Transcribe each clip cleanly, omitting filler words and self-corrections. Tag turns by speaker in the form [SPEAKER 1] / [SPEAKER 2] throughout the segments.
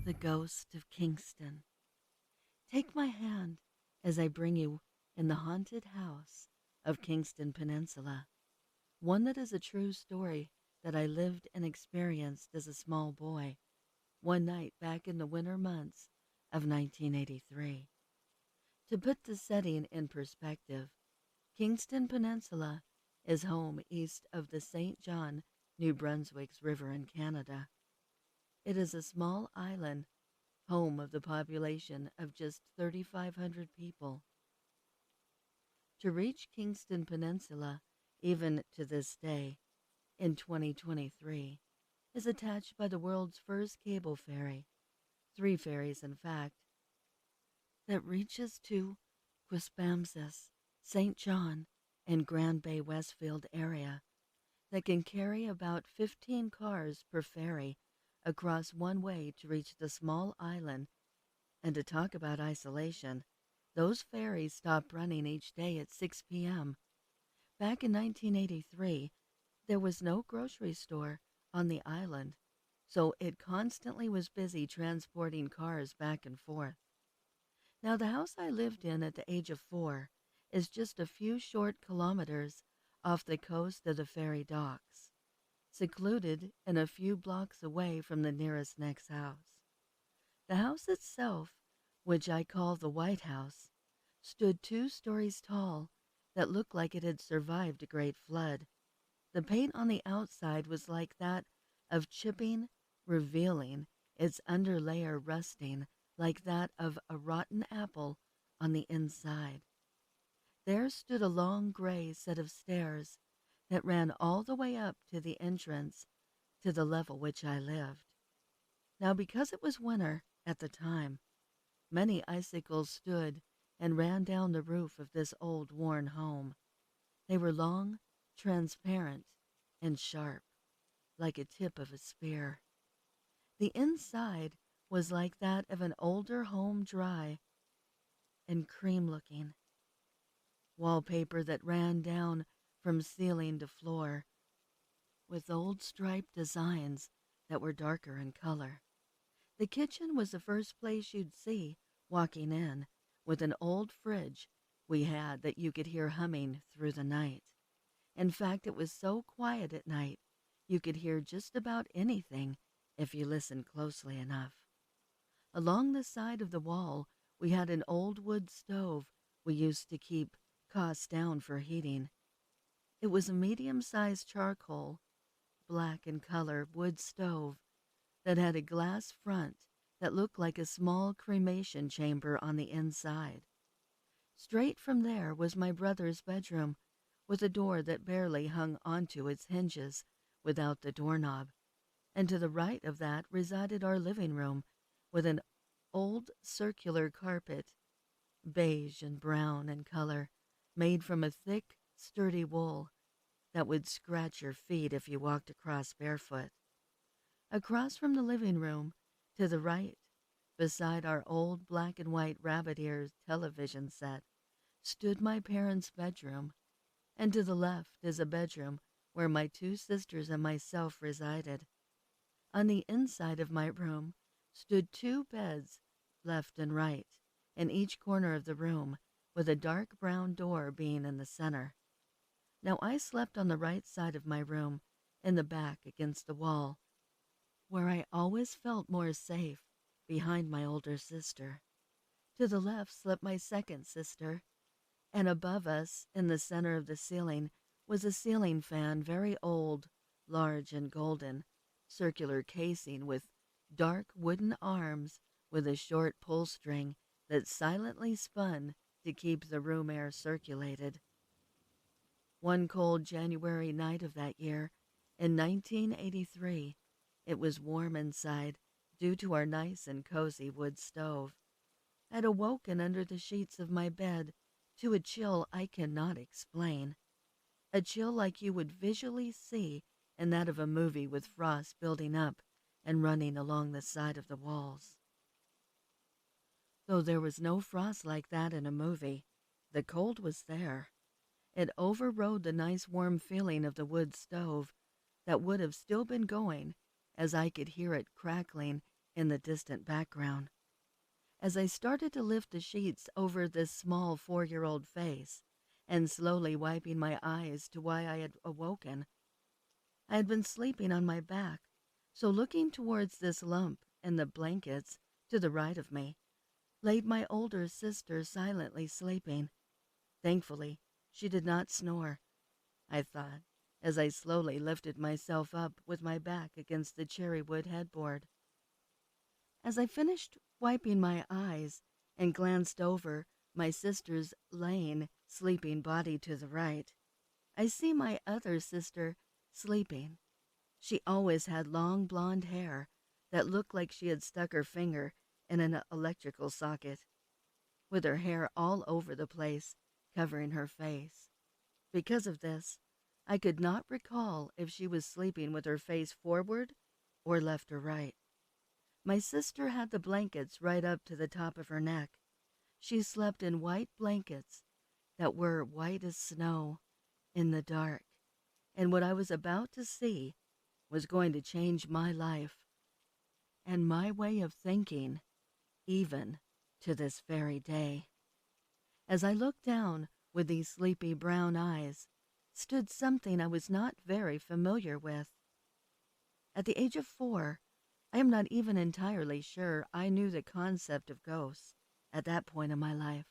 [SPEAKER 1] The Ghost of Kingston. Take my hand as I bring you in the haunted house of Kingston Peninsula, one that is a true story that I lived and experienced as a small boy, one night back in the winter months of 1983. To put the setting in perspective, Kingston Peninsula is home east of the St. John, New Brunswick's river in Canada. It is a small island, home of the population of just 3,500 people. To reach Kingston Peninsula, even to this day, in 2023, is attached by the world's first cable ferry, 3 ferries in fact, that reaches to Quispamsis, St. John, and Grand Bay Westfield area, that can carry about 15 cars per ferry across one way to reach the small island. And to talk about isolation, those ferries stop running each day at 6 p.m. Back in 1983, there was no grocery store on the island, so it constantly was busy transporting cars back and forth. Now, the house I lived in at the age of 4 is just a few short kilometers off the coast of the ferry docks, secluded and a few blocks away from the nearest next house. The house itself, which I call the White House, stood 2 stories tall that looked like it had survived a great flood. The paint on the outside was like that of chipping, revealing its underlayer rusting like that of a rotten apple on the inside. There stood a long gray set of stairs that ran all the way up to the entrance to the level which I lived. Now, because it was winter at the time, many icicles stood and ran down the roof of this old worn home. They were long, transparent, and sharp, like a tip of a spear. The inside was like that of an older home, dry and cream-looking. Wallpaper that ran down from ceiling to floor, with old striped designs that were darker in color. The kitchen was the first place you'd see walking in, with an old fridge we had that you could hear humming through the night. In fact, it was so quiet at night, you could hear just about anything if you listened closely enough. Along the side of the wall, we had an old wood stove we used to keep costs down for heating. It was a medium-sized charcoal, black in color wood stove that had a glass front that looked like a small cremation chamber on the inside. Straight from there was my brother's bedroom, with a door that barely hung onto its hinges without the doorknob, and to the right of that resided our living room, with an old circular carpet, beige and brown in color, made from a thick, sturdy wool that would scratch your feet if you walked across barefoot. Across from the living room, to the right, beside our old black and white rabbit ear television set, stood my parents' bedroom, and to the left is a bedroom where my 2 sisters and myself resided. On the inside of my room stood 2 beds, left and right, in each corner of the room, with a dark brown door being in the center. Now, I slept on the right side of my room, in the back against the wall, where I always felt more safe, behind my older sister. To the left slept my second sister, and above us, in the center of the ceiling, was a ceiling fan, very old, large and golden, circular casing with dark wooden arms with a short pull string that silently spun to keep the room air circulated. One cold January night of that year, in 1983, it was warm inside due to our nice and cozy wood stove. I had awoken under the sheets of my bed to a chill I cannot explain, a chill like you would visually see in that of a movie with frost building up and running along the side of the walls. Though there was no frost like that in a movie, the cold was there. It overrode the nice warm feeling of the wood stove that would have still been going, as I could hear it crackling in the distant background. As I started to lift the sheets over this small 4-year-old face and slowly wiping my eyes to why I had awoken, I had been sleeping on my back, so looking towards this lump in the blankets to the right of me, laid my older sister silently sleeping. Thankfully, she did not snore, I thought, as I slowly lifted myself up with my back against the cherry wood headboard. As I finished wiping my eyes and glanced over my sister's laying, sleeping body to the right, I see my other sister sleeping. She always had long blonde hair that looked like she had stuck her finger in an electrical socket, with her hair all over the place, covering her face. Because of this, I could not recall if she was sleeping with her face forward or left or right. My sister had the blankets right up to the top of her neck. She slept in white blankets that were white as snow in the dark, and what I was about to see was going to change my life and my way of thinking, even to this very day. As I looked down with these sleepy brown eyes, stood something I was not very familiar with. At the age of 4, I am not even entirely sure I knew the concept of ghosts at that point in my life.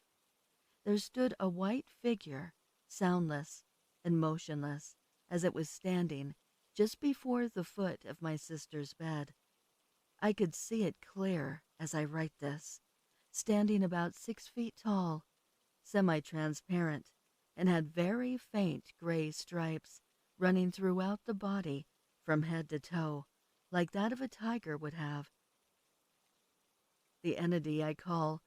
[SPEAKER 1] There stood a white figure, soundless and motionless, as it was standing just before the foot of my sister's bed. I could see it clear as I write this, standing about 6 feet tall, semi-transparent, and had very faint gray stripes running throughout the body from head to toe, like that of a tiger would have. The entity I call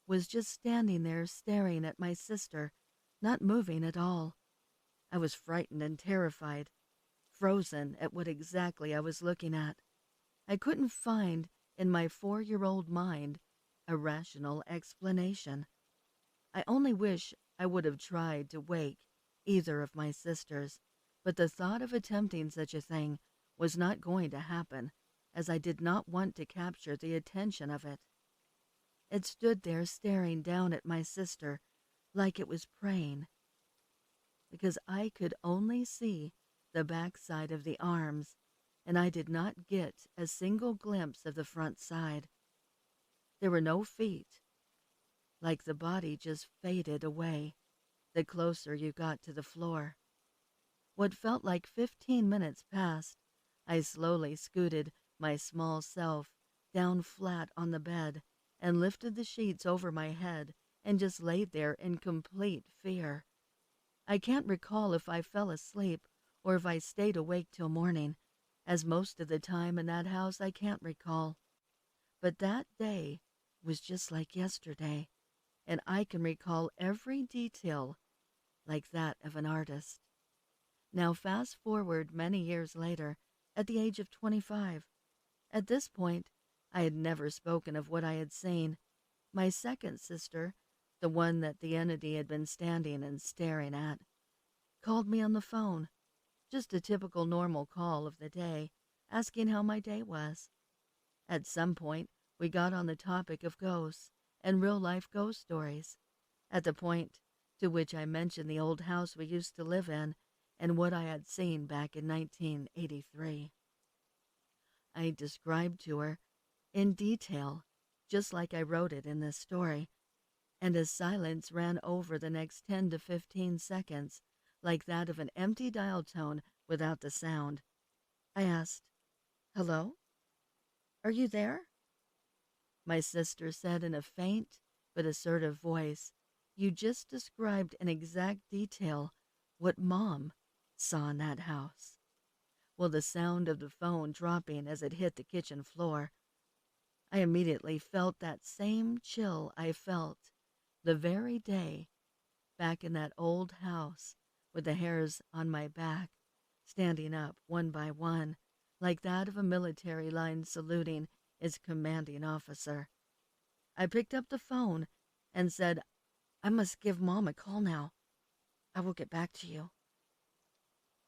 [SPEAKER 1] was just standing there staring at my sister, not moving at all. I was frightened and terrified, frozen at what exactly I was looking at. I couldn't find in my 4-year-old mind a rational explanation. I only wish I would have tried to wake either of my sisters, but the thought of attempting such a thing was not going to happen, as I did not want to capture the attention of it. It stood there staring down at my sister like it was praying, because I could only see the backside of the arms, and I did not get a single glimpse of the front side. There were no feet, like the body just faded away the closer you got to the floor. What felt like 15 minutes passed. I slowly scooted my small self down flat on the bed and lifted the sheets over my head and just laid there in complete fear. I can't recall if I fell asleep or if I stayed awake till morning, as most of the time in that house I can't recall. But that day was just like yesterday, and I can recall every detail like that of an artist. Now fast forward many years later, at the age of 25. At this point, I had never spoken of what I had seen. My second sister, the one that the entity had been standing and staring at, called me on the phone. Just a typical normal call of the day, asking how my day was. At some point, we got on the topic of ghosts and real-life ghost stories, at the point to which I mentioned the old house we used to live in and what I had seen back in 1983. I described to her in detail, just like I wrote it in this story, and as silence ran over the next 10 to 15 seconds, like that of an empty dial tone without the sound, I asked, "Hello? Are you there?" My sister said in a faint but assertive voice, "You just described in exact detail what Mom saw in that house." Well, the sound of the phone dropping as it hit the kitchen floor, I immediately felt that same chill I felt the very day back in that old house, with the hairs on my back standing up one by one, like that of a military line saluting its commanding officer. I picked up the phone and said, "I must give Mom a call now. I will get back to you."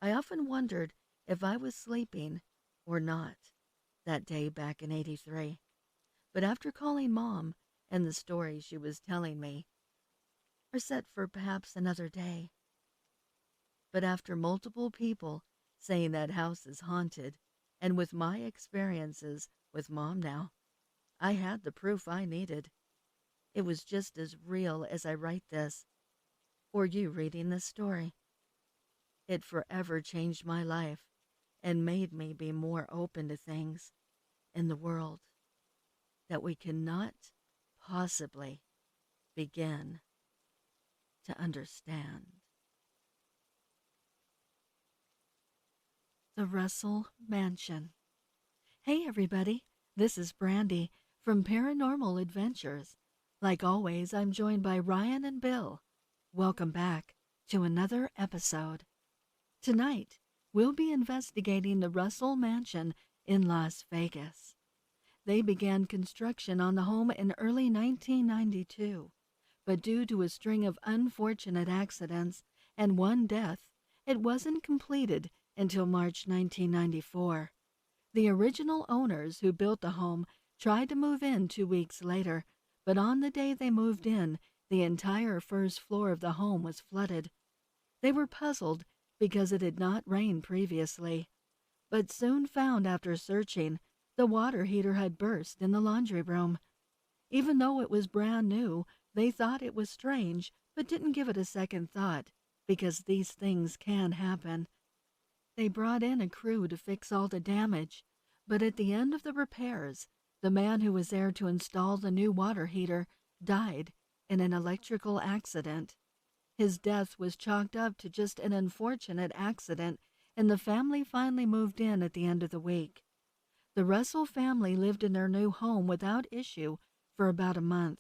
[SPEAKER 1] I often wondered if I was sleeping or not that day back in '83. But after calling Mom and the stories she was telling me are set for perhaps another day. But after multiple people saying that house is haunted, and with my experiences with Mom now, I had the proof I needed. It was just as real as I write this, or you reading this story. It forever changed my life and made me be more open to things in the world that we cannot possibly begin to understand. The Russell Mansion. Hey everybody, this is Brandy from Paranormal Adventures. Like always, I'm joined by Ryan and Bill. Welcome back to another episode. Tonight, we'll be investigating the Russell Mansion in Las Vegas. They began construction on the home in early 1992, but due to a string of unfortunate accidents and one death, it wasn't completed until March 1994. The original owners who built the home tried to move in 2 weeks later, but on the day they moved in, the entire first floor of the home was flooded. They were puzzled because it had not rained previously, but soon found after searching the water heater had burst in the laundry room. Even though it was brand new, they thought it was strange, but didn't give it a second thought, because these things can happen. They brought in a crew to fix all the damage, but at the end of the repairs, the man who was there to install the new water heater died in an electrical accident. His death was chalked up to just an unfortunate accident, and the family finally moved in at the end of the week. The Russell family lived in their new home without issue for about a month,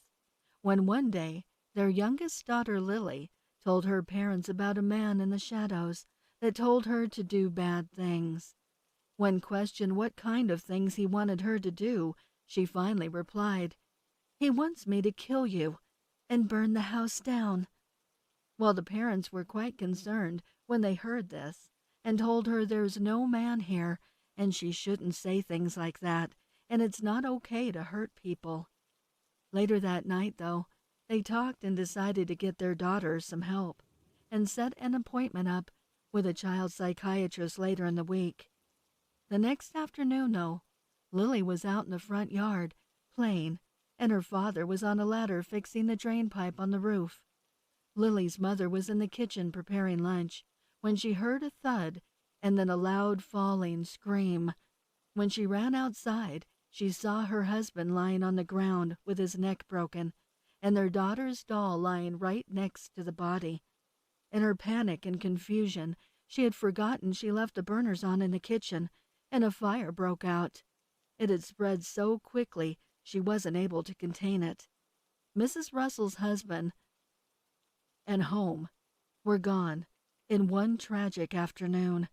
[SPEAKER 1] when one day their youngest daughter Lily told her parents about a man in the shadows that told her to do bad things. When questioned what kind of things he wanted her to do, she finally replied, "He wants me to kill you and burn the house down." While the parents were quite concerned when they heard this and told her there's no man here and she shouldn't say things like that, and it's not okay to hurt people. Later that night, though, they talked and decided to get their daughter some help and set an appointment up with a child psychiatrist later in the week. The next afternoon, though, Lily was out in the front yard playing, and her father was on a ladder fixing the drain pipe on the roof. Lily's mother was in the kitchen preparing lunch when she heard a thud and then a loud falling scream. When she ran outside, she saw her husband lying on the ground with his neck broken, and their daughter's doll lying right next to the body. In her panic and confusion, she had forgotten she left the burners on in the kitchen, and a fire broke out. It had spread so quickly she wasn't able to contain it. Mrs. Russell's husband and home were gone in one tragic afternoon.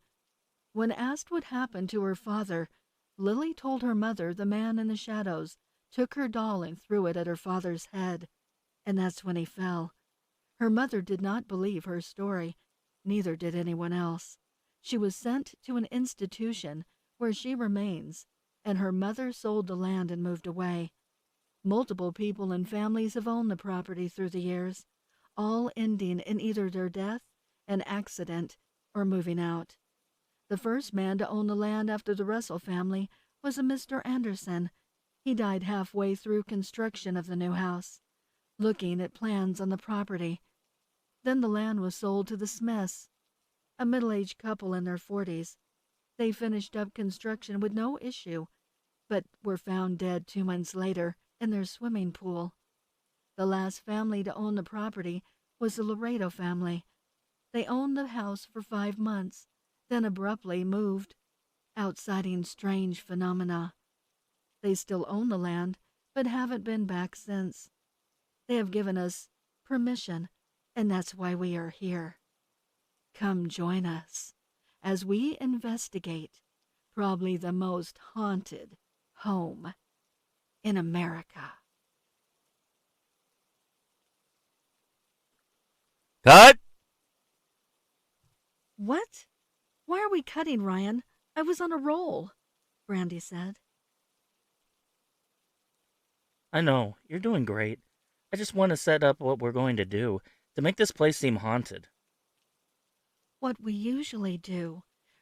[SPEAKER 1] When asked what happened to her father, Lily told her mother the man in the shadows took her doll and threw it at her father's head, and that's when he fell. Her mother did not believe her story. Neither did anyone else. She was sent to an institution where she remains, and her mother sold the land and moved away. Multiple people and families have owned the property through the years, all ending in either their death, an accident, or moving out. The first man to own the land after the Russell family was a Mr. Anderson. He died halfway through construction of the new house, looking at plans on the property. Then the land was sold to the Smiths, a middle-aged couple in their 40s. They finished up construction with no issue, but were found dead 2 months later in their swimming pool. The last family to own the property was the Laredo family. They owned the house for 5 months, then abruptly moved out, citing strange phenomena. They still own the land, but haven't been back since. They have given us permission, and that's why we are here. Come join us as we investigate probably the most haunted home in America.
[SPEAKER 2] Cut!
[SPEAKER 1] What? Why are we cutting, Ryan? I was on a roll, Brandy said.
[SPEAKER 2] I know, you're doing great. I just want to set up what we're going to do to make this place seem haunted.
[SPEAKER 1] What we usually do: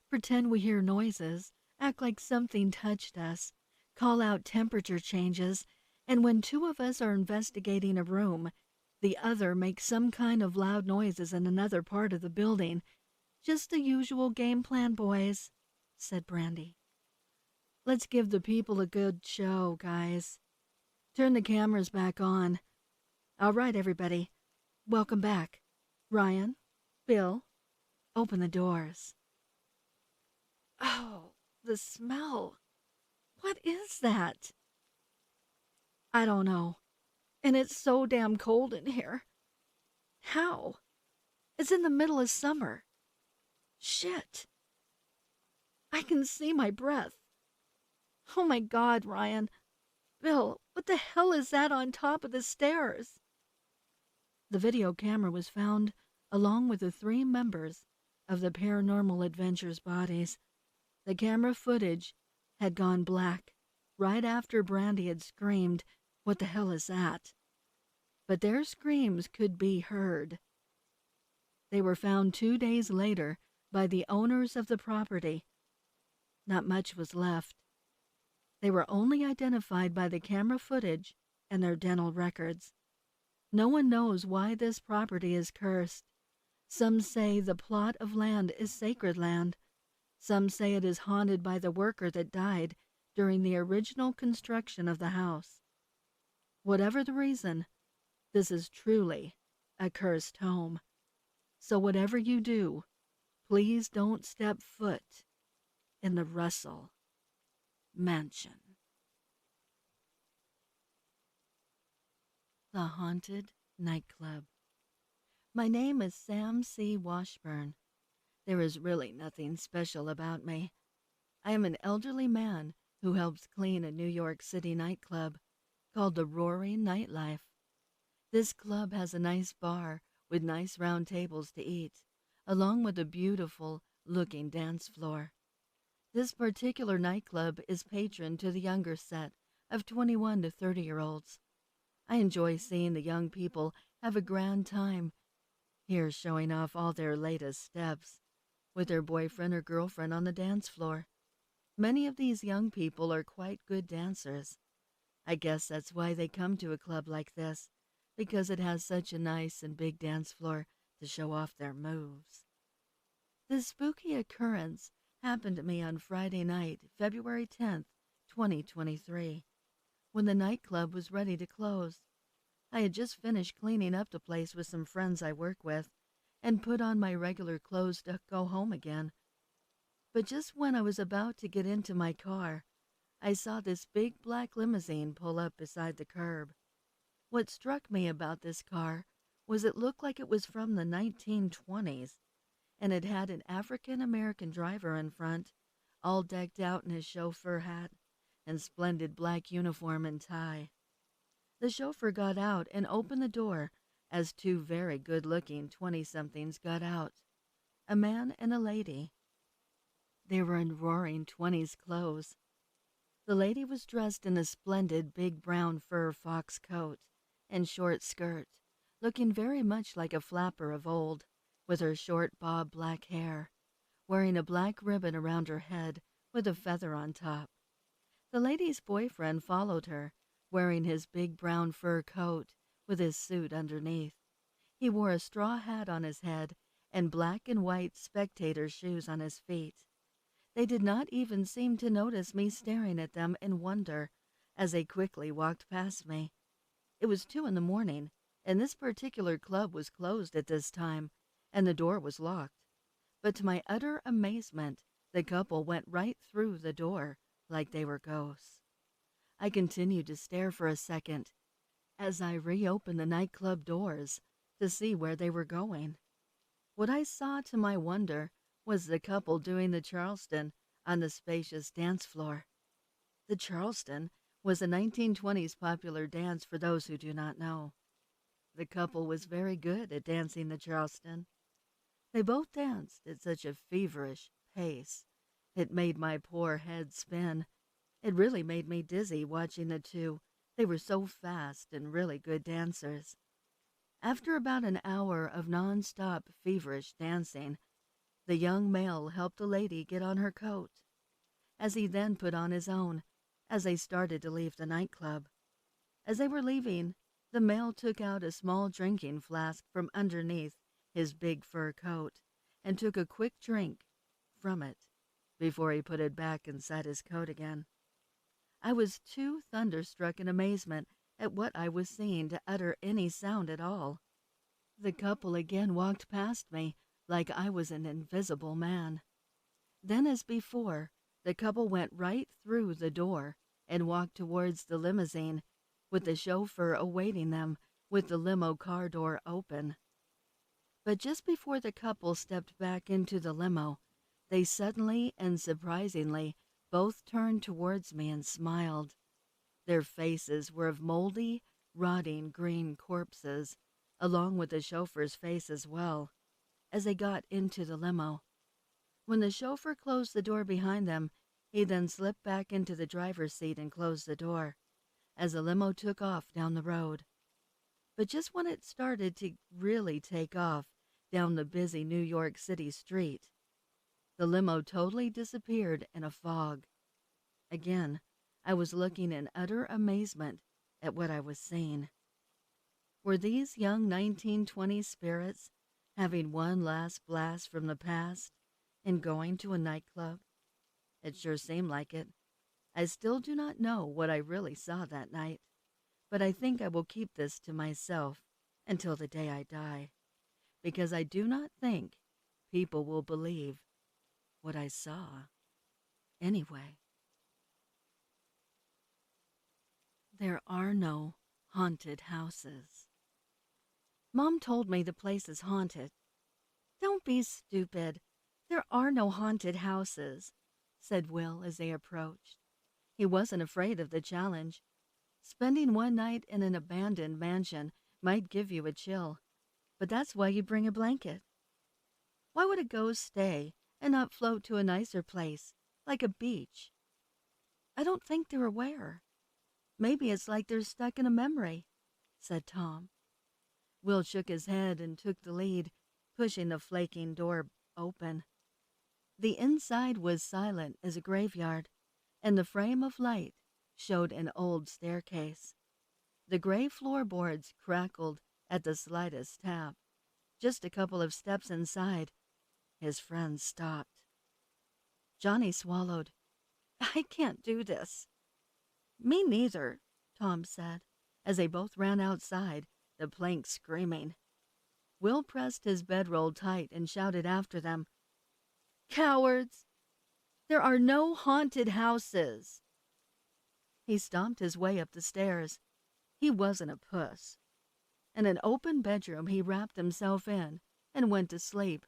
[SPEAKER 1] pretend we hear noises, act like something touched us, call out temperature changes, and when two of us are investigating a room, the other makes some kind of loud noises in another part of the building. Just the usual game plan, boys, said Brandy. Let's give the people a good show, guys. Turn the cameras back on. All right, everybody. Welcome back. Ryan, Bill, open the doors. Oh, the smell. What is that? I don't know. And it's so damn cold in here. How? It's in the middle of summer. Shit. I can see my breath. Oh my God, Ryan. Bill, what the hell is that on top of the stairs? The video camera was found along with the 3 members of the Paranormal Adventures bodies. The camera footage had gone black right after Brandy had screamed, "What the hell is that?" But their screams could be heard. They were found 2 days later by the owners of the property. Not much was left. They were only identified by the camera footage and their dental records. No one knows why this property is cursed. Some say the plot of land is sacred land. Some say it is haunted by the worker that died during the original construction of the house. Whatever the reason, this is truly a cursed home. So whatever you do, please don't step foot in the Russell Mansion. The Haunted Nightclub. My name is Sam C. Washburn. There is really nothing special about me. I am an elderly man who helps clean a New York City nightclub called the Roaring Nightlife. This club has a nice bar with nice round tables to eat, along with a beautiful-looking dance floor. This particular nightclub is patron to the younger set of 21 to 30-year-olds. I enjoy seeing the young people have a grand time here, showing off all their latest steps with their boyfriend or girlfriend on the dance floor. Many of these young people are quite good dancers. I guess that's why they come to a club like this, because it has such a nice and big dance floor to show off their moves. This spooky occurrence happened to me on Friday night, February 10th, 2023, when the nightclub was ready to close. I had just finished cleaning up the place with some friends I work with and put on my regular clothes to go home again. But just when I was about to get into my car, I saw this big black limousine pull up beside the curb. What struck me about this car was it looked like it was from the 1920s, and it had an African-American driver in front, all decked out in his chauffeur hat and splendid black uniform and tie. The chauffeur got out and opened the door as 2 very good-looking 20-somethings got out, a man and a lady. They were in roaring 20s clothes. The lady was dressed in a splendid big brown fur fox coat and short skirt, looking very much like a flapper of old, with her short bob black hair, wearing a black ribbon around her head with a feather on top. The lady's boyfriend followed her, wearing his big brown fur coat with his suit underneath. He wore a straw hat on his head and black and white spectator shoes on his feet. They did not even seem to notice me staring at them in wonder as they quickly walked past me. It was 2 in the morning, and this particular club was closed at this time, and the door was locked. But to my utter amazement, the couple went right through the door like they were ghosts. I continued to stare for a second as I reopened the nightclub doors to see where they were going. What I saw, to my wonder, was the couple doing the Charleston on the spacious dance floor. The Charleston was a 1920s popular dance for those who do not know. The couple was very good at dancing the Charleston. They both danced at such a feverish pace. It made my poor head spin. It really made me dizzy watching the 2 They were so fast and really good dancers. After about an hour of non-stop feverish dancing, the young male helped the lady get on her coat, as he then put on his own as they started to leave the nightclub. As they were leaving, the male took out a small drinking flask from underneath his big fur coat and took a quick drink from it before he put it back inside his coat again. I was too thunderstruck in amazement at what I was seeing to utter any sound at all. The couple again walked past me like I was an invisible man. Then, as before, the couple went right through the door and walked towards the limousine, with the chauffeur awaiting them with the limo car door open. But just before the couple stepped back into the limo, they suddenly and surprisingly both turned towards me and smiled. Their faces were of moldy, rotting green corpses, along with the chauffeur's face as well, as they got into the limo. When the chauffeur closed the door behind them, he then slipped back into the driver's seat and closed the door, as the limo took off down the road. But just when it started to really take off down the busy New York City street, the limo totally disappeared in a fog. Again, I was looking in utter amazement at what I was seeing. Were these young 1920s spirits having one last blast from the past and going to a nightclub? It sure seemed like it. I still do not know what I really saw that night, but I think I will keep this to myself until the day I die, because I do not think people will believe what I saw anyway. There are no haunted houses. Mom told me the place is haunted. Don't be stupid. There are no haunted houses, said Will as they approached. He wasn't afraid of the challenge. Spending one night in an abandoned mansion might give you a chill, but that's why you bring a blanket. Why would a ghost stay and not float to a nicer place, like a beach? I don't think they're aware. Maybe it's like they're stuck in a memory, said Tom. Will shook his head and took the lead, pushing the flaking door open. The inside was silent as a graveyard, and the frame of light showed an old staircase. The gray floorboards crackled at the slightest tap. Just a couple of steps inside, his friend stopped. Johnny swallowed. I can't do this. Me neither, Tom said, as they both ran outside, the plank screaming. Will pressed his bedroll tight and shouted after them, Cowards! There are no haunted houses! He stomped his way up the stairs. He wasn't a puss. In an open bedroom he wrapped himself in and went to sleep.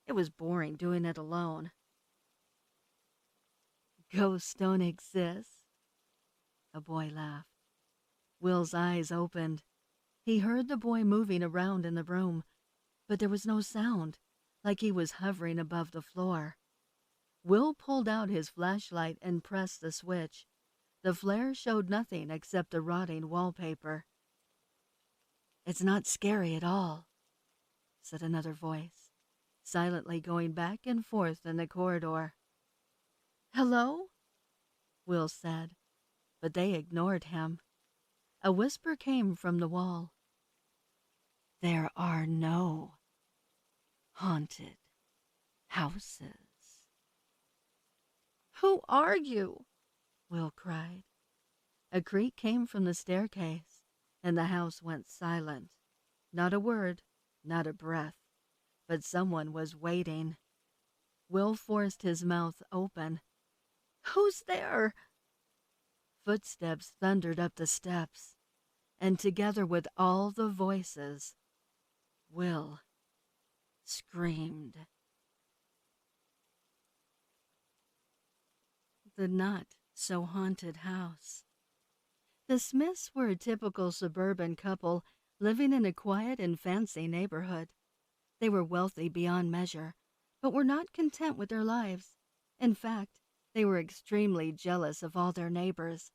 [SPEAKER 1] It was boring doing it alone. Ghosts don't exist, a boy laughed. Will's eyes opened. He heard the boy moving around in the room, but there was no sound, like he was hovering above the floor. Will pulled out his flashlight and pressed the switch. The flare showed nothing except the rotting wallpaper. It's not scary at all, said another voice, silently going back and forth in the corridor. Hello? Will said, but they ignored him. A whisper came from the wall. There are no haunted houses. Who are you? Will cried. A creak came from the staircase, and the house went silent. Not a word, not a breath, but someone was waiting. Will forced his mouth open. Who's there? Footsteps thundered up the steps, and together with all the voices, Will screamed. The not-so-haunted house. The Smiths were a typical suburban couple living in a quiet and fancy neighborhood. They were wealthy beyond measure, but were not content with their lives. In fact, they were extremely jealous of all their neighbors.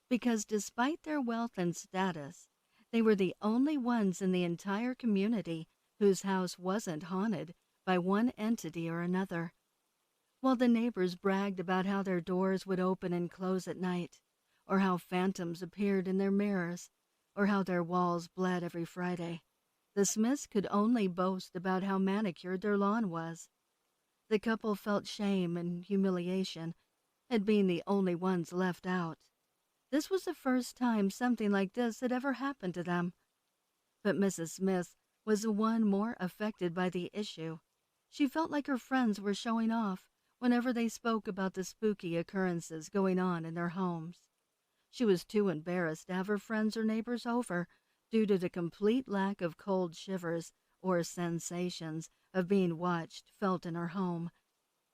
[SPEAKER 1] because despite their wealth and status, they were the only ones in the entire community whose house wasn't haunted by one entity or another. While the neighbors bragged about how their doors would open and close at night, or how phantoms appeared in their mirrors, or how their walls bled every Friday, the Smiths could only boast about how manicured their lawn was. The couple felt shame and humiliation at being the only ones left out. This was the first time something like this had ever happened to them. But Mrs. Smith was the one more affected by the issue. She felt like her friends were showing off whenever they spoke about the spooky occurrences going on in their homes. She was too embarrassed to have her friends or neighbors over due to the complete lack of cold shivers or sensations of being watched felt in her home.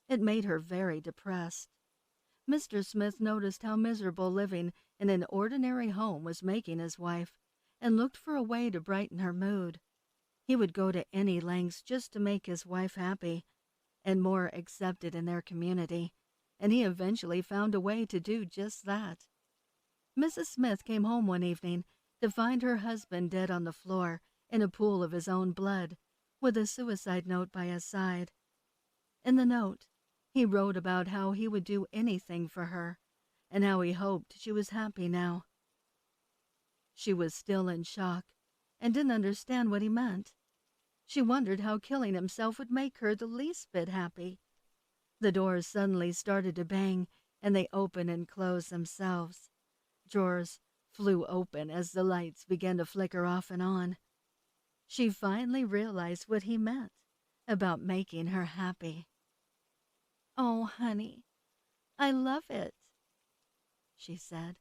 [SPEAKER 1] It made her very depressed. Mr. Smith noticed how miserable living in an ordinary home was making his wife, and looked for a way to brighten her mood. He would go to any lengths just to make his wife happy and more accepted in their community, and he eventually found a way to do just that. Mrs. Smith came home one evening to find her husband dead on the floor in a pool of his own blood, with a suicide note by his side. In the note, he wrote about how he would do anything for her, and how he hoped she was happy now. She was still in shock, and didn't understand what he meant. She wondered how killing himself would make her the least bit happy. The doors suddenly started to bang, and they opened and closed themselves. Drawers flew open as the lights began to flicker off and on. She finally realized what he meant about making her happy. "Oh, honey, I love it," she said,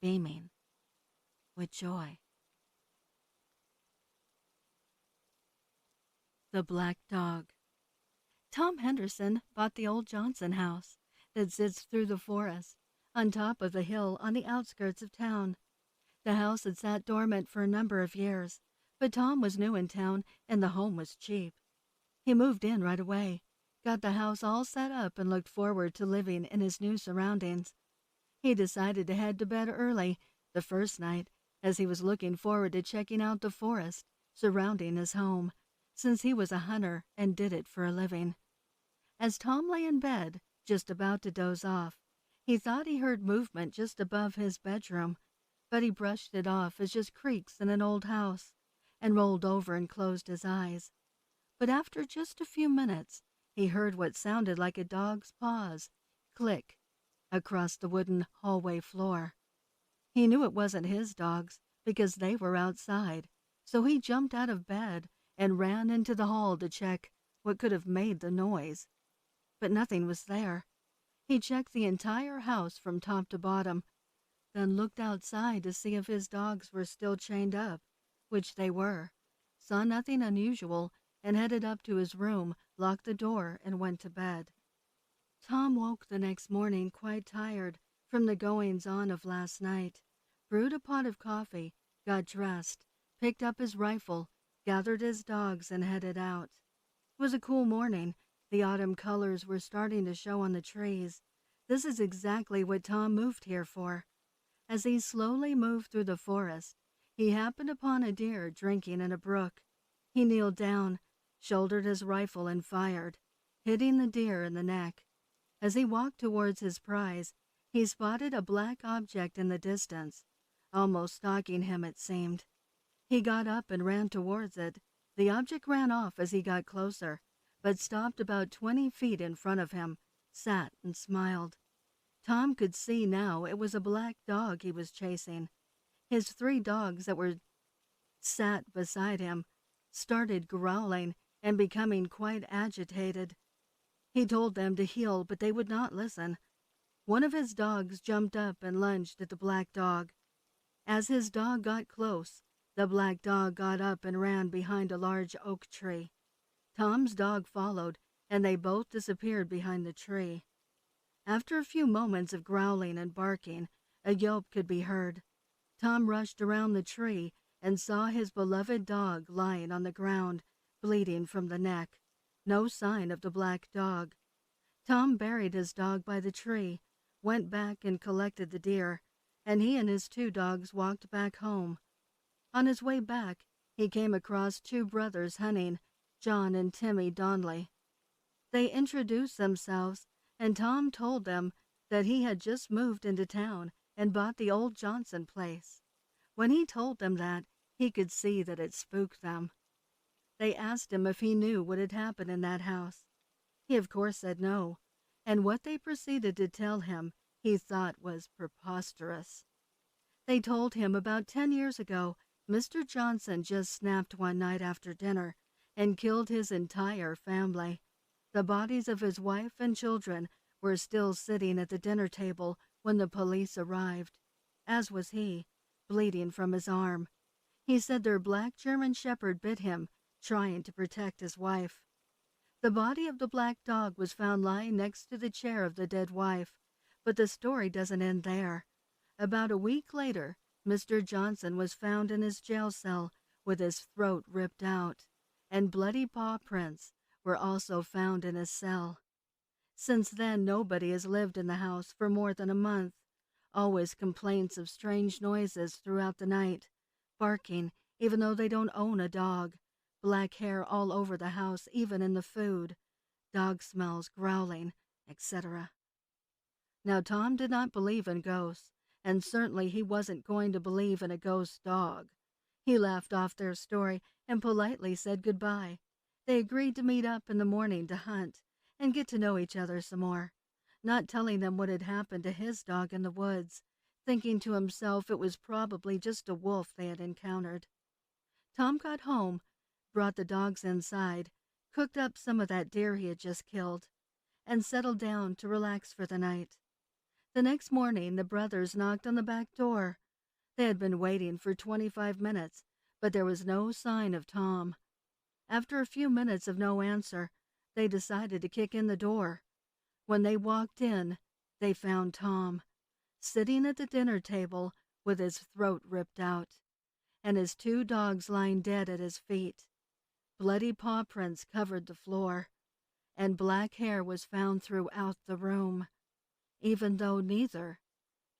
[SPEAKER 1] beaming with joy. The Black Dog. Tom Henderson bought the old Johnson house that sits through the forest on top of the hill on the outskirts of town. The house had sat dormant for a number of years, but Tom was new in town and the home was cheap. He moved in right away, got the house all set up, and looked forward to living in his new surroundings. He decided to head to bed early the first night, as he was looking forward to checking out the forest surrounding his home, since he was a hunter and did it for a living. As Tom lay in bed, just about to doze off, he thought he heard movement just above his bedroom, but he brushed it off as just creaks in an old house, and rolled over and closed his eyes. But after just a few minutes, he heard what sounded like a dog's paws click across the wooden hallway floor. He knew it wasn't his dogs because they were outside, so he jumped out of bed and ran into the hall to check what could have made the noise. But nothing was there. He checked the entire house from top to bottom, then looked outside to see if his dogs were still chained up, which they were, saw nothing unusual, and headed up to his room, locked the door, and went to bed. Tom woke the next morning quite tired from the goings-on of last night, brewed a pot of coffee, got dressed, picked up his rifle, gathered his dogs, and headed out. It was a cool morning. The autumn colors were starting to show on the trees. This is exactly what Tom moved here for. As he slowly moved through the forest, he happened upon a deer drinking in a brook. He kneeled down, shouldered his rifle, and fired, hitting the deer in the neck. As he walked towards his prize, he spotted a black object in the distance, almost stalking him it seemed. He got up and ran towards it. The object ran off as he got closer, but stopped about 20 feet in front of him, sat and smiled. Tom could see now it was a black dog he was chasing. His 3 dogs that were sat beside him started growling and becoming quite agitated. He told them to heel, but they would not listen. One of his dogs jumped up and lunged at the black dog. As his dog got close, the black dog got up and ran behind a large oak tree. Tom's dog followed, and they both disappeared behind the tree. After a few moments of growling and barking, a yelp could be heard. Tom rushed around the tree and saw his beloved dog lying on the ground, bleeding from the neck. No sign of the black dog. Tom buried his dog by the tree, went back and collected the deer, and he and his 2 dogs walked back home. On his way back, he came across 2 brothers hunting, John and Timmy Donnelly. They introduced themselves, and Tom told them that he had just moved into town and bought the old Johnson place. When he told them that, he could see that it spooked them. They asked him if he knew what had happened in that house. He of course said no, and what they proceeded to tell him he thought was preposterous. They told him about 10 years ago, Mr. Johnson just snapped one night after dinner and killed his entire family. The bodies of his wife and children were still sitting at the dinner table when the police arrived, as was he, bleeding from his arm. He said their black German shepherd bit him, trying to protect his wife. The body of the black dog was found lying next to the chair of the dead wife, but the story doesn't end there. About a week later, Mr. Johnson was found in his jail cell with his throat ripped out, and bloody paw prints were also found in his cell. Since then, nobody has lived in the house for more than a month. Always complaints of strange noises throughout the night, barking even though they don't own a dog, black hair all over the house, even in the food, dog smells, growling, etc. Now, Tom did not believe in ghosts, and certainly he wasn't going to believe in a ghost dog. He laughed off their story and politely said goodbye. They agreed to meet up in the morning to hunt and get to know each other some more, not telling them what had happened to his dog in the woods, thinking to himself it was probably just a wolf they had encountered. Tom got home, brought the dogs inside, cooked up some of that deer he had just killed, and settled down to relax for the night. The next morning, the brothers knocked on the back door. They had been waiting for 25 minutes, but there was no sign of Tom. After a few minutes of no answer, they decided to kick in the door. When they walked in, they found Tom, sitting at the dinner table with his throat ripped out, and his 2 dogs lying dead at his feet. Bloody paw prints covered the floor, and black hair was found throughout the room, even though neither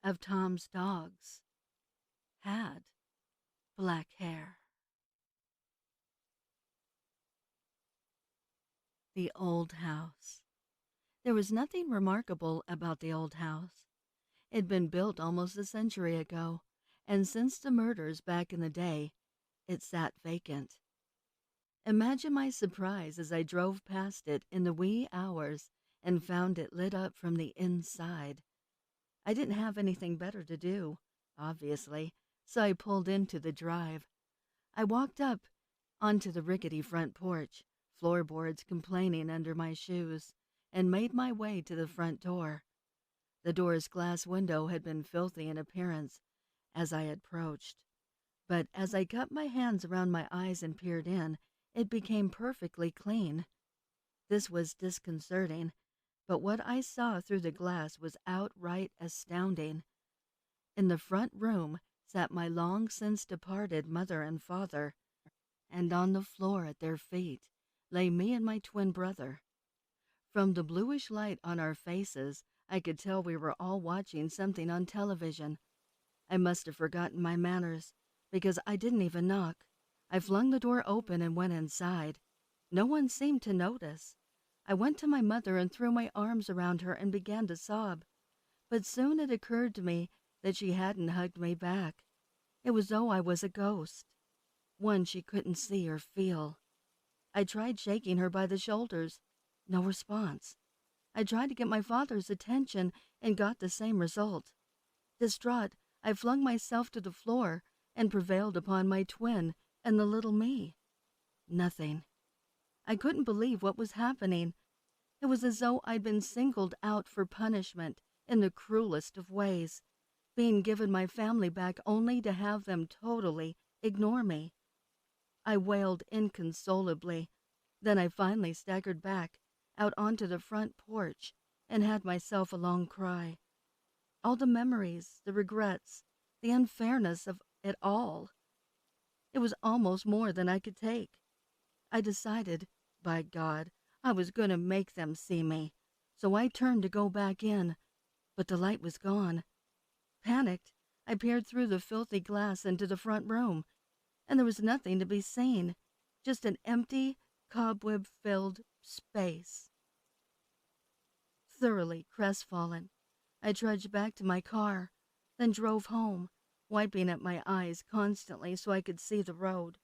[SPEAKER 1] of Tom's dogs had black hair. The old house. There was nothing remarkable about the old house. It had been built almost a century ago, and since the murders back in the day, it sat vacant. Imagine my surprise as I drove past it in the wee hours and found it lit up from the inside. I didn't have anything better to do, obviously, so I pulled into the drive. I walked up onto the rickety front porch, floorboards complaining under my shoes, and made my way to the front door. The door's glass window had been filthy in appearance as I approached, but as I cupped my hands around my eyes and peered in, it became perfectly clean. This was disconcerting, but what I saw through the glass was outright astounding. In the front room sat my long since departed mother and father, and on the floor at their feet lay me and my twin brother. From the bluish light on our faces, I could tell we were all watching something on television. I must have forgotten my manners, because I didn't even knock. I flung the door open and went inside. No one seemed to notice. I went to my mother and threw my arms around her and began to sob. But soon it occurred to me that she hadn't hugged me back. It was though I was a ghost, one she couldn't see or feel. I tried shaking her by the shoulders. No response. I tried to get my father's attention and got the same result. Distraught, I flung myself to the floor and prevailed upon my twin and the little me. Nothing. I couldn't believe what was happening. It was as though I'd been singled out for punishment in the cruelest of ways, being given my family back only to have them totally ignore me. I wailed inconsolably. Then I finally staggered back out onto the front porch and had myself a long cry. All the memories, the regrets, the unfairness of it all. It was almost more than I could take. I decided, by God, I was going to make them see me, so I turned to go back in, but the light was gone. Panicked, I peered through the filthy glass into the front room, and there was nothing to be seen, just an empty, cobweb-filled space. Thoroughly crestfallen, I trudged back to my car, then drove home, wiping at my eyes constantly so I could see the road.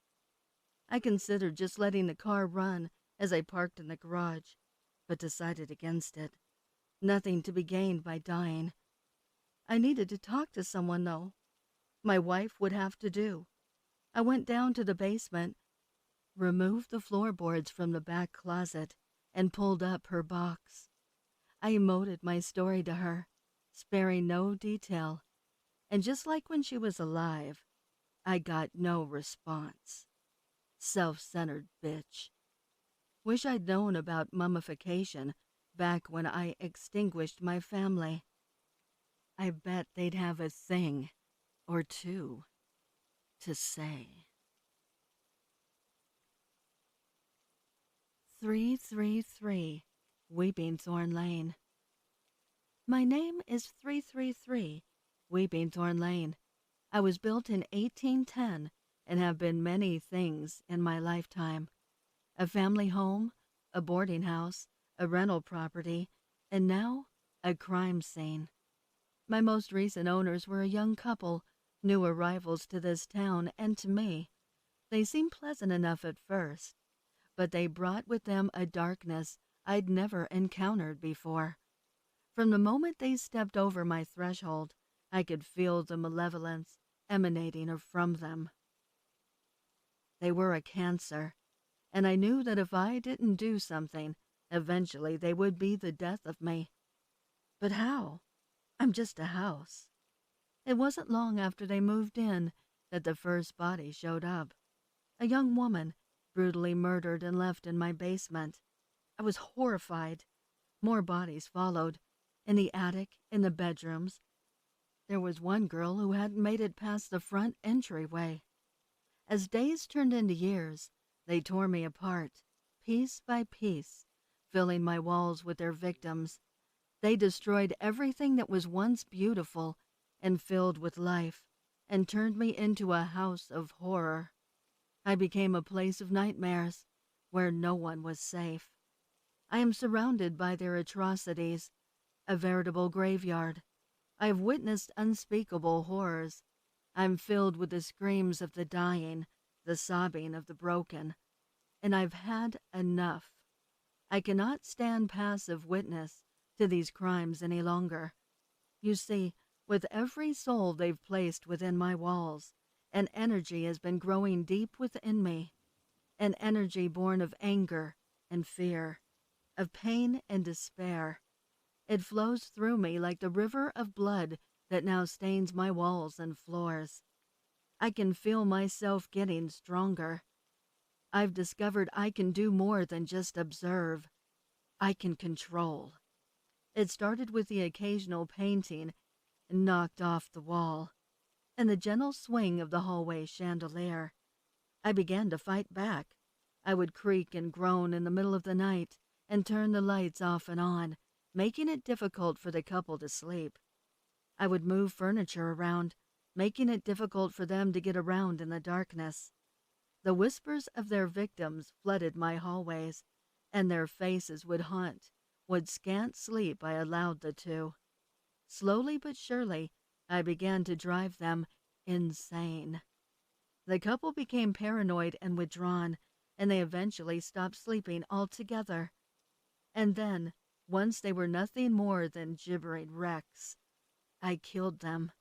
[SPEAKER 1] I considered just letting the car run as I parked in the garage, but decided against it. Nothing to be gained by dying. I needed to talk to someone, though. My wife would have to do. I went down to the basement, removed the floorboards from the back closet, and pulled up her box. I emoted my story to her, sparing no detail, and just like when she was alive, I got no response. Self-centered bitch. Wish I'd known about mummification back when I extinguished my family. I bet they'd have a thing or two to say. 333 Weepingthorn Lane. My name is 333 Weepingthorn Lane. I was built in 1810 and have been many things in my lifetime. A family home, a boarding house, a rental property, and now a crime scene. My most recent owners were a young couple, new arrivals to this town and to me. They seemed pleasant enough at first, but they brought with them a darkness I'd never encountered before. From the moment they stepped over my threshold, I could feel the malevolence emanating from them. They were a cancer, and I knew that if I didn't do something, eventually they would be the death of me. But how? I'm just a house. It wasn't long after they moved in that the first body showed up. A young woman, brutally murdered and left in my basement. I was horrified. More bodies followed, in the attic, in the bedrooms. There was one girl who hadn't made it past the front entryway. As days turned into years, they tore me apart, piece by piece, filling my walls with their victims. They destroyed everything that was once beautiful and filled with life, and turned me into a house of horror. I became a place of nightmares, where no one was safe. I am surrounded by their atrocities, a veritable graveyard. I have witnessed unspeakable horrors. I am filled with the screams of the dying, the sobbing of the broken, and I've had enough. I cannot stand passive witness to these crimes any longer. You see, with every soul they've placed within my walls, an energy has been growing deep within me, an energy born of anger and fear, of pain and despair. It flows through me like the river of blood that now stains my walls and floors. I can feel myself getting stronger. I've discovered I can do more than just observe. I can control. It started with the occasional painting knocked off the wall, and the gentle swing of the hallway chandelier. I began to fight back. I would creak and groan in the middle of the night and turn the lights off and on, making it difficult for the couple to sleep. I would move furniture around, making it difficult for them to get around in the darkness. The whispers of their victims flooded my hallways, and their faces would haunt what scant sleep I allowed the two. Slowly but surely, I began to drive them insane. The couple became paranoid and withdrawn, and they eventually stopped sleeping altogether. And then, once they were nothing more than gibbering wrecks, I killed them.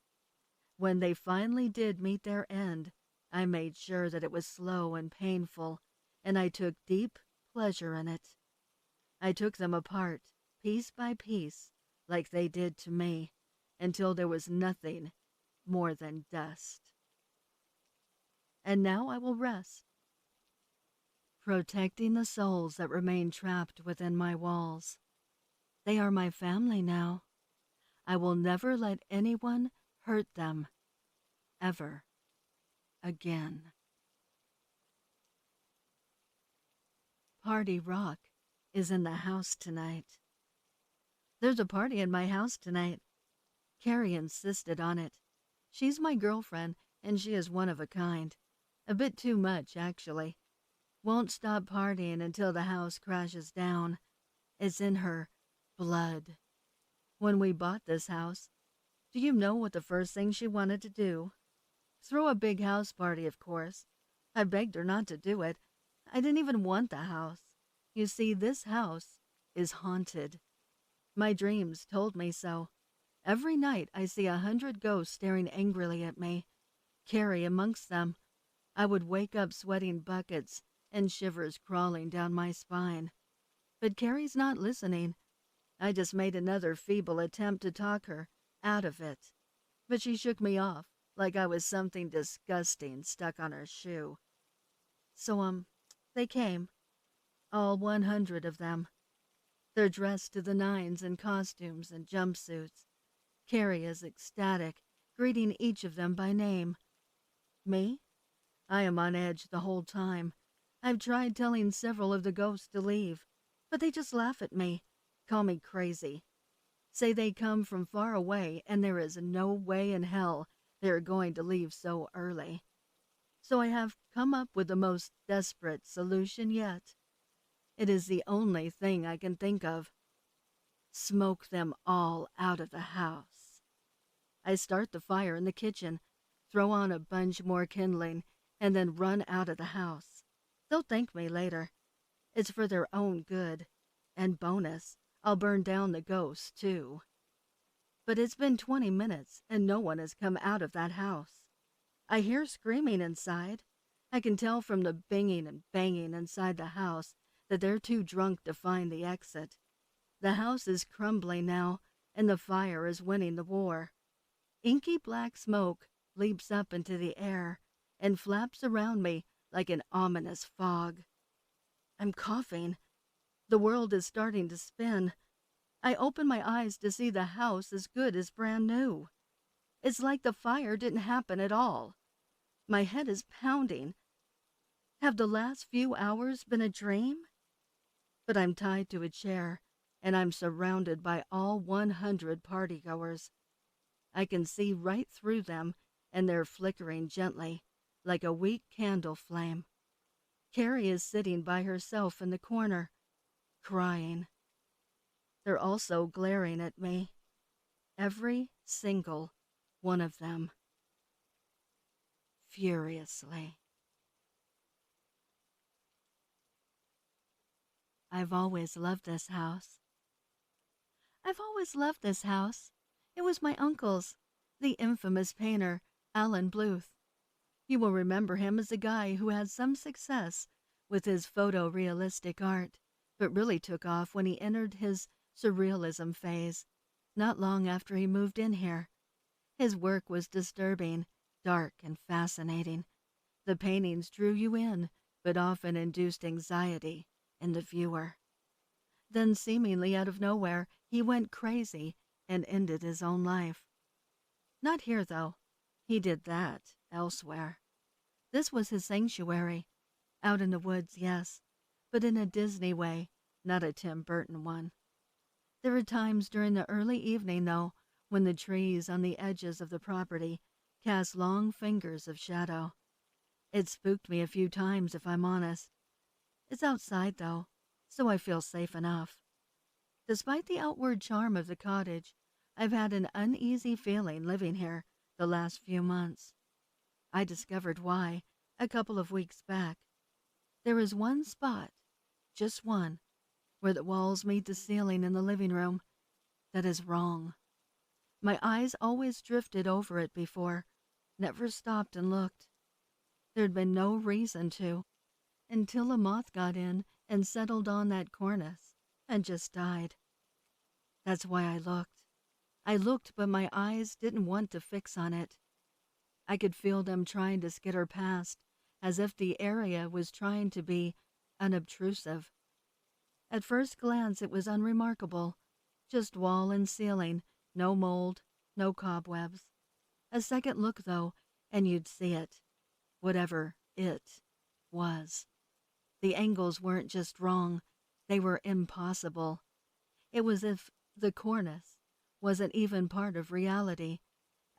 [SPEAKER 1] When they finally did meet their end, I made sure that it was slow and painful, and I took deep pleasure in it. I took them apart, piece by piece, like they did to me, until there was nothing more than dust. And now I will rest, protecting the souls that remain trapped within my walls. They are my family now. I will never let anyone hurt them, ever again. Party rock is in the house tonight. There's a party in my house tonight. Carrie insisted on it. She's my girlfriend, and she is one of a kind. A bit too much, actually. Won't stop partying until the house crashes down. It's in her blood. When we bought this house, do you know what the first thing she wanted to do? Throw a big house party, of course. I begged her not to do it. I didn't even want the house. You see, this house is haunted. My dreams told me so. Every night I see 100 ghosts staring angrily at me, Carrie amongst them. I would wake up sweating buckets and shivers crawling down my spine. But Carrie's not listening. I just made another feeble attempt to talk her out of it. But she shook me off like I was something disgusting stuck on her shoe. So, they came. All 100 of them. They're dressed to the nines in costumes and jumpsuits. Carrie is ecstatic, greeting each of them by name. Me? I am on edge the whole time. I've tried telling several of the ghosts to leave, but they just laugh at me, call me crazy. Say they come from far away and there is no way in hell they're going to leave so early. So I have come up with the most desperate solution yet. It is the only thing I can think of. Smoke them all out of the house. I start the fire in the kitchen, throw on a bunch more kindling, and then run out of the house. They'll thank me later. It's for their own good. And bonus, I'll burn down the ghosts, too. But it's been 20 minutes, and no one has come out of that house. I hear screaming inside. I can tell from the binging and banging inside the house that they're too drunk to find the exit. The house is crumbling now, and the fire is winning the war. Inky black smoke leaps up into the air and flaps around me like an ominous fog. I'm coughing. The world is starting to spin. I open my eyes to see the house as good as brand new. It's like the fire didn't happen at all. My head is pounding. Have the last few hours been a dream? But I'm tied to a chair, and I'm surrounded by all 100 partygoers. I can see right through them, and they're flickering gently, like a weak candle flame. Carrie is sitting by herself in the corner, crying. They're also glaring at me. Every single one of them. Furiously. I've always loved this house. I've always loved this house. It was my uncle's, the infamous painter, Alan Bluth. You will remember him as a guy who had some success with his photorealistic art, but really took off when he entered his surrealism phase, not long after he moved in here. His work was disturbing, dark, and fascinating. The paintings drew you in, but often induced anxiety in the viewer. Then, seemingly out of nowhere, he went crazy and ended his own life. Not here, though. He did that elsewhere. This was his sanctuary. Out in the woods, yes, but in a Disney way, not a Tim Burton one. There were times during the early evening, though, when the trees on the edges of the property cast long fingers of shadow. It spooked me a few times, if I'm honest. It's outside, though, so I feel safe enough. Despite the outward charm of the cottage, I've had an uneasy feeling living here the last few months. I discovered why a couple of weeks back. There is one spot, just one, where the walls meet the ceiling in the living room, that is wrong. My eyes always drifted over it before, never stopped and looked. There'd been no reason to, until a moth got in and settled on that cornice and just died. That's why I looked. I looked, but my eyes didn't want to fix on it. I could feel them trying to skitter past, as if the area was trying to be unobtrusive. At first glance, it was unremarkable. Just wall and ceiling, no mold, no cobwebs. A second look, though, and you'd see it. Whatever it was. The angles weren't just wrong, they were impossible. It was as if the cornice wasn't even part of reality,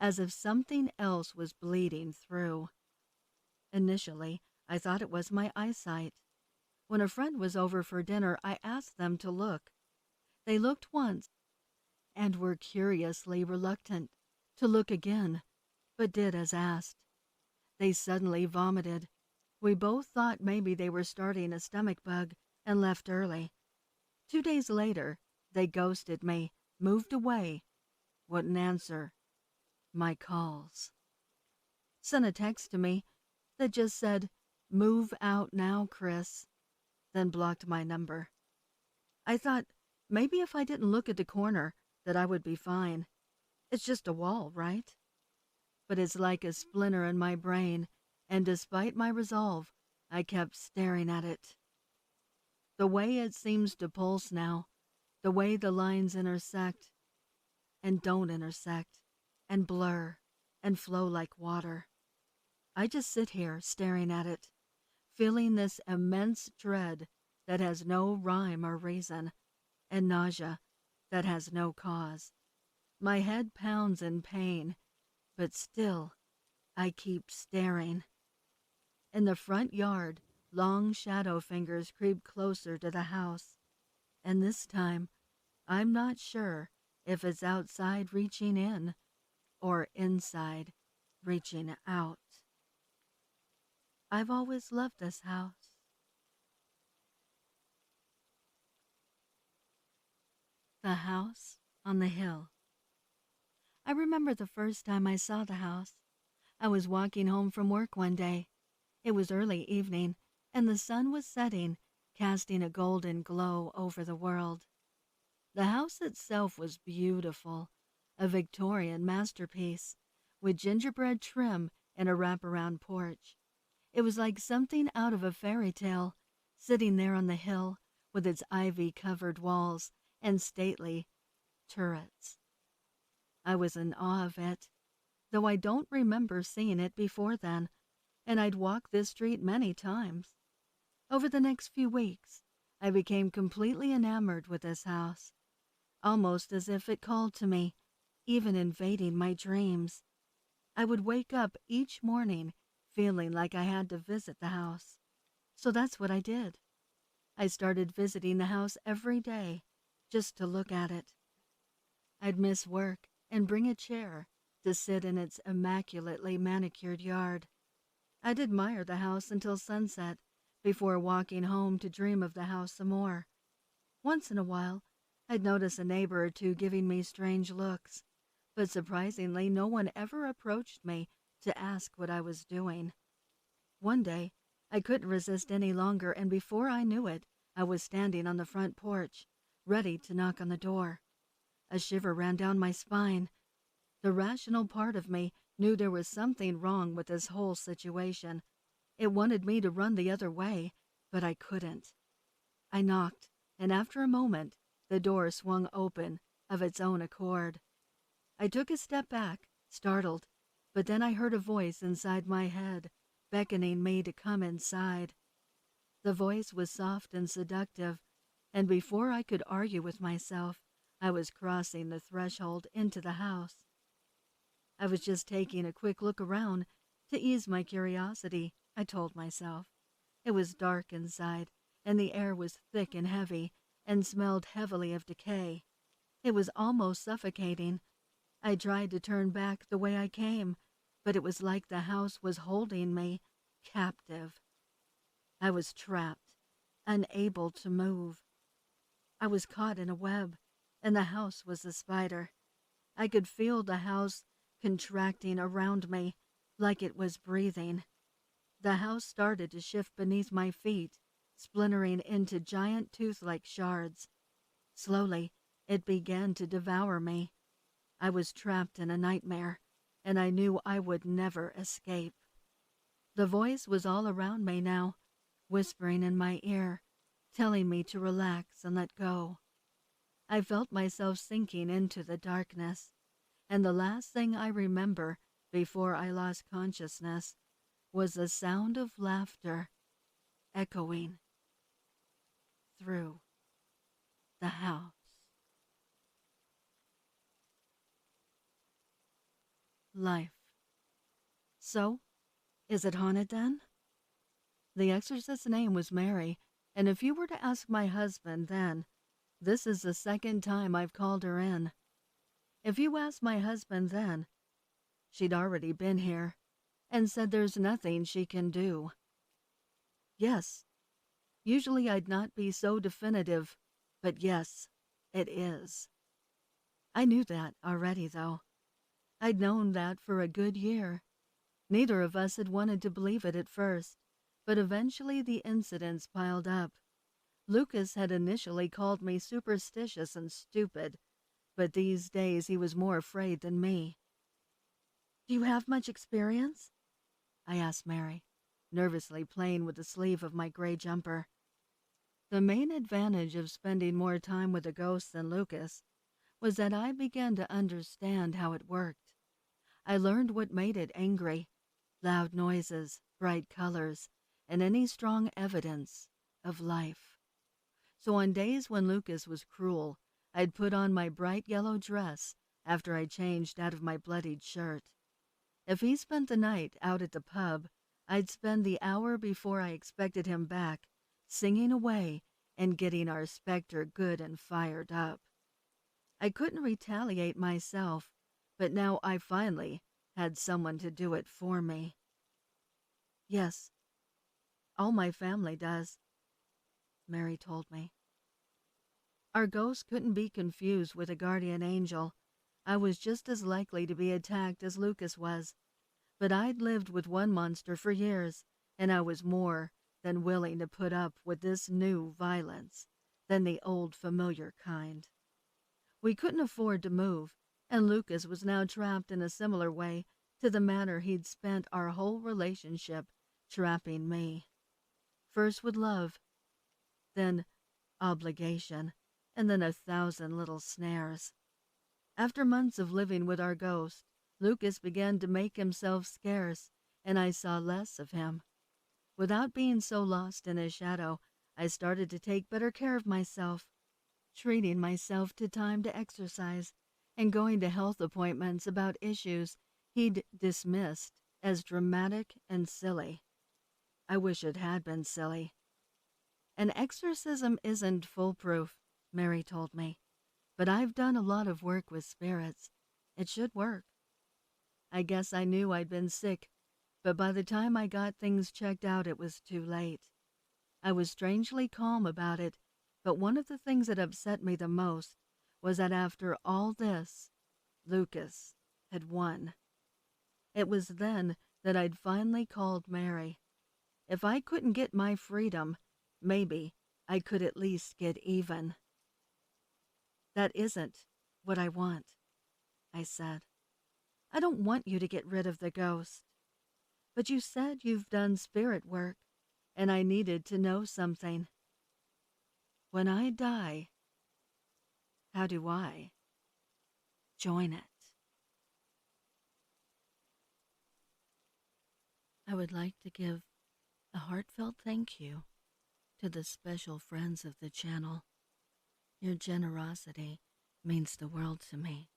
[SPEAKER 1] as if something else was bleeding through. Initially, I thought it was my eyesight. When a friend was over for dinner, I asked them to look. They looked once and were curiously reluctant to look again, but did as asked. They suddenly vomited. We both thought maybe they were starting a stomach bug and left early. 2 days later, they ghosted me, moved away, wouldn't answer my calls. Sent a text to me that just said, "Move out now, Chris," then blocked my number. I thought maybe if I didn't look at the corner that I would be fine. It's just a wall, right? But it's like a splinter in my brain, and despite my resolve, I kept staring at it. The way it seems to pulse now, the way the lines intersect and don't intersect and blur and flow like water. I just sit here staring at it, feeling this immense dread that has no rhyme or reason, and nausea that has no cause. My head pounds in pain, but still I keep staring. In the front yard, long shadow fingers creep closer to the house, and this time I'm not sure if it's outside reaching in or inside reaching out. I've always loved this house. The house on the hill. I remember the first time I saw the house. I was walking home from work one day. It was early evening, and the sun was setting, casting a golden glow over the world. The house itself was beautiful, a Victorian masterpiece, with gingerbread trim and a wraparound porch. It was like something out of a fairy tale, sitting there on the hill with its ivy-covered walls and stately turrets. I was in awe of it, though I don't remember seeing it before then, and I'd walked this street many times. Over the next few weeks, I became completely enamored with this house, almost as if it called to me, even invading my dreams. I would wake up each morning feeling like I had to visit the house. So that's what I did. I started visiting the house every day, just to look at it. I'd miss work and bring a chair to sit in its immaculately manicured yard. I'd admire the house until sunset, before walking home to dream of the house some more. Once in a while, I'd notice a neighbor or two giving me strange looks, but surprisingly no one ever approached me to ask what I was doing. One day, I couldn't resist any longer, and before I knew it, I was standing on the front porch, ready to knock on the door. A shiver ran down my spine. The rational part of me knew there was something wrong with this whole situation. It wanted me to run the other way, but I couldn't. I knocked, and after a moment, the door swung open of its own accord. I took a step back, startled, but then I heard a voice inside my head, beckoning me to come inside. The voice was soft and seductive, and before I could argue with myself, I was crossing the threshold into the house. I was just taking a quick look around to ease my curiosity, I told myself. It was dark inside, and the air was thick and heavy, and smelled heavily of decay. It was almost suffocating. I tried to turn back the way I came, but it was like the house was holding me captive. I was trapped, unable to move. I was caught in a web, and the house was a spider. I could feel the house contracting around me like it was breathing. The house started to shift beneath my feet, splintering into giant tooth-like shards. Slowly, it began to devour me. I was trapped in a nightmare, and I knew I would never escape. The voice was all around me now, whispering in my ear, telling me to relax and let go. I felt myself sinking into the darkness, and the last thing I remember before I lost consciousness was the sound of laughter echoing through the house. life. So, is it haunted then? The exorcist's name was Mary, and if you were to ask my husband then, this is the second time I've called her in. If you asked my husband then, she'd already been here and said there's nothing she can do. Yes, usually I'd not be so definitive, but yes, it is. I knew that already, though. I'd known that for a good year. Neither of us had wanted to believe it at first, but eventually the incidents piled up. Lucas had initially called me superstitious and stupid, but these days he was more afraid than me. Do you have much experience? I asked Mary, nervously playing with the sleeve of my gray jumper. The main advantage of spending more time with a ghost than Lucas was that I began to understand how it worked. I learned what made it angry: loud noises, bright colors, and any strong evidence of life. So on days when Lucas was cruel, I'd put on my bright yellow dress after I changed out of my bloodied shirt. If he spent the night out at the pub, I'd spend the hour before I expected him back singing away and getting our specter good and fired up. I couldn't retaliate myself, but now I finally had someone to do it for me. Yes, all my family does, Mary told me. Our ghost couldn't be confused with a guardian angel. I was just as likely to be attacked as Lucas was, but I'd lived with one monster for years, and I was more than willing to put up with this new violence than the old familiar kind. We couldn't afford to move, and Lucas was now trapped in a similar way to the manner he'd spent our whole relationship trapping me. First with love, then obligation, and then 1,000 little snares. After months of living with our ghost, Lucas began to make himself scarce, and I saw less of him. Without being so lost in his shadow, I started to take better care of myself, treating myself to time to exercise, and going to health appointments about issues he'd dismissed as dramatic and silly. I wish it had been silly. An exorcism isn't foolproof, Mary told me, but I've done a lot of work with spirits. It should work. I guess I knew I'd been sick, but by the time I got things checked out, it was too late. I was strangely calm about it, but one of the things that upset me the most was that after all this, Lucas had won. It was then that I'd finally called Mary. If I couldn't get my freedom, maybe I could at least get even. That isn't what I want, I said. I don't want you to get rid of the ghost. But you said you've done spirit work, and I needed to know something. When I die, how do I join it? I would like to give a heartfelt thank you to the special friends of the channel. Your generosity means the world to me.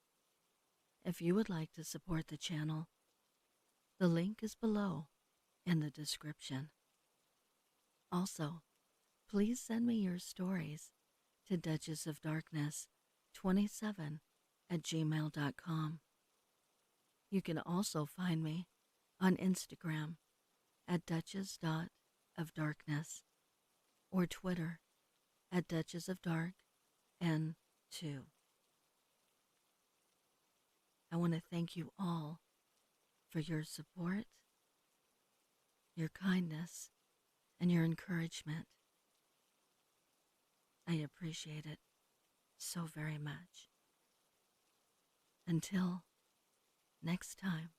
[SPEAKER 1] If you would like to support the channel, the link is below in the description. Also, please send me your stories to duchessofdarkness27@gmail.com. You can also find me on Instagram at duchess.ofdarkness or Twitter at duchessofdarkn2. I want to thank you all for your support, your kindness, and your encouragement. I appreciate it so very much. Until next time.